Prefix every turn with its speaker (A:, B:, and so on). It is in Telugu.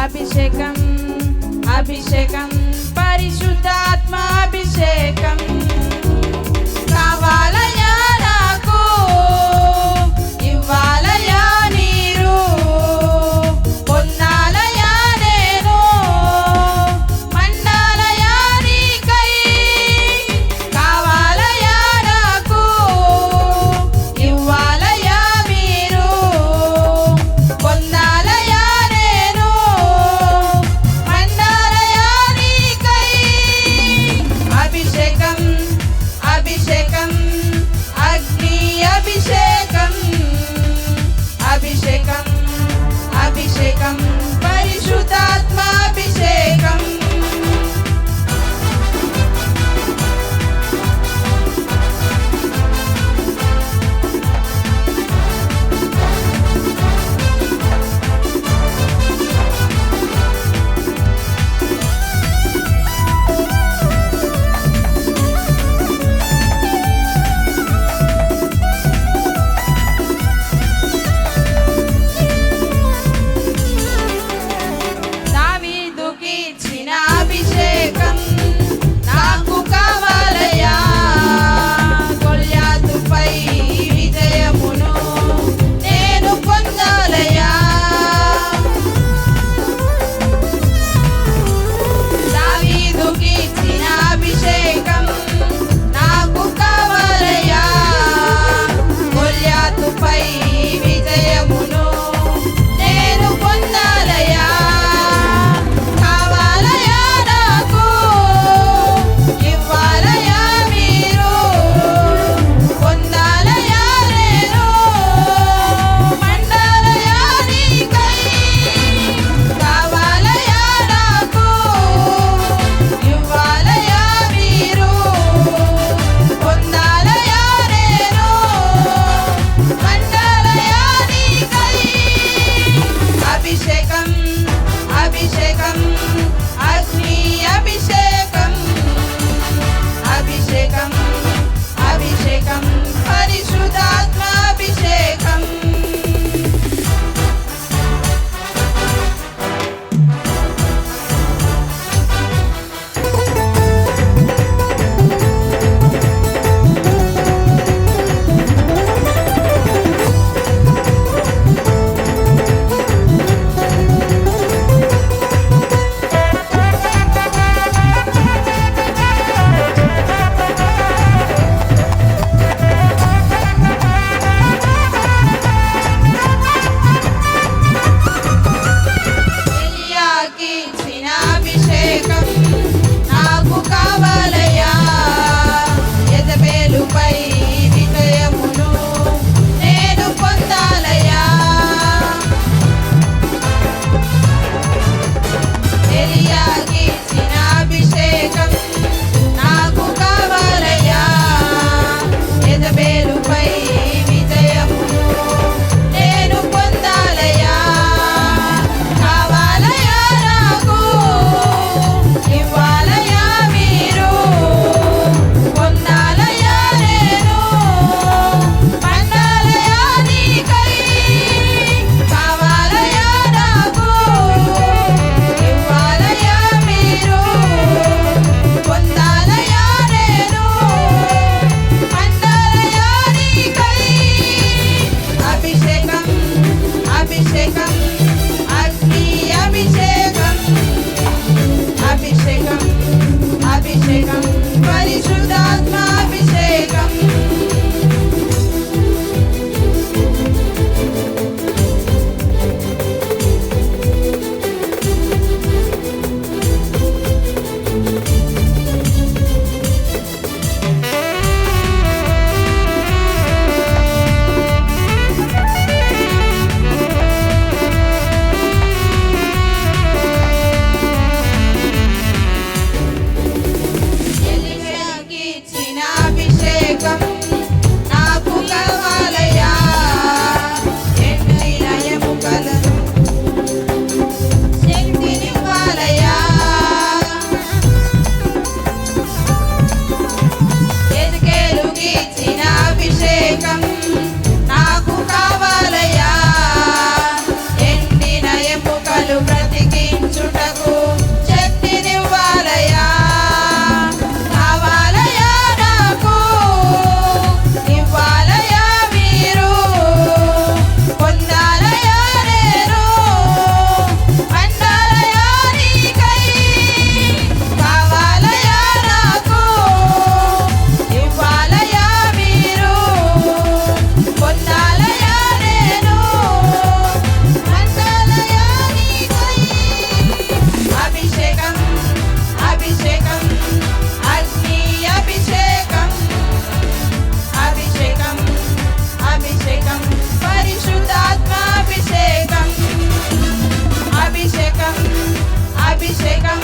A: అభిషేకం అభిషేకం పరిశుద్ధాత్మ అభిషేకం కావాలయా నాకు ఇవ్వాలయా నీరు పొందాలయా నేను మండాలయా నీకై కావాలయా నాకు ఇవ్వాలయా మీరు పొందాలయా నేను మండాలయా నీకై అభిషేకం అభిషేకం అగ్ని అభిషేకం అభిషేకం అభిషేకం పరిశుద్ధాత్మ అభిషేకం దావీదుకి ఇచ్చిన అభిషేకం నాకు కావాలయా గొల్యాతుపై విజయమును నేను పొందాలయా దావీదుకి ఇచ్చిన అభిషేకం నాకు కావాలయా గొల్యాతుపై విజయమును నేను పొందాలయా కావాలయా నాకు ఇవ్వాలయా మీరు పొందాలయా నేను మండాలయా నీకై కావాలయా నాకు ఇవ్వాలయా మీరు పొందాలయా నేను మండాలయా నీకై అభిషేకం అభిషేకం అగ్ని అభిషేకం అభిషేకం అభిషేకం పరిశుద్ధాత్మ అభిషేకం ఎలియాకి ఇచ్చిన అభిషేకం నాకు కావాలయా యెజబెలుపై విజయమును నేను పొందాలయా ఎలియాకి ఇచ్చిన అభిషేకం నాకు కావాలయా యెజబెలుపై విజయమును నేను పొందాలయా కావాలయా నాకు ఇవ్వాలయా మీరు పొందాలయా నేను మండాలయా నీకై కావాలయా నాకు ఇవ్వాలయా మీరు పొందాలయా నేను మండాలయా నీకై అభిషేకం అభిషేకం అగ్ని అభిషేకం అభిషేకం అభిషేకం పరిశుద్ధాత్మ అభిషేకం ఎలియాకి ఇచ్చిన అభిషేకం అభిషేకం